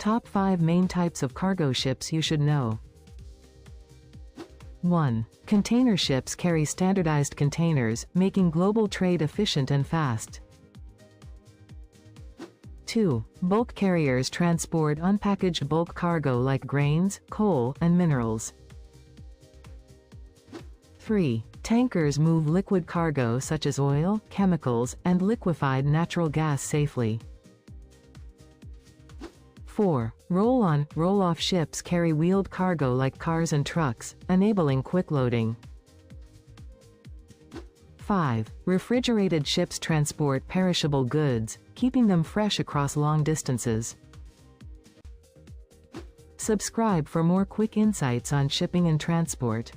Top 5 main types of cargo ships you should know. 1. Container ships carry standardized containers, making global trade efficient and fast. 2. Bulk carriers transport unpackaged bulk cargo like grains, coal, and minerals. 3. Tankers move liquid cargo such as oil, chemicals, and liquefied natural gas safely. 4. Roll-on, roll-off ships carry wheeled cargo like cars and trucks, enabling quick loading. 5. Refrigerated ships transport perishable goods, keeping them fresh across long distances. Subscribe for more quick insights on shipping and transport.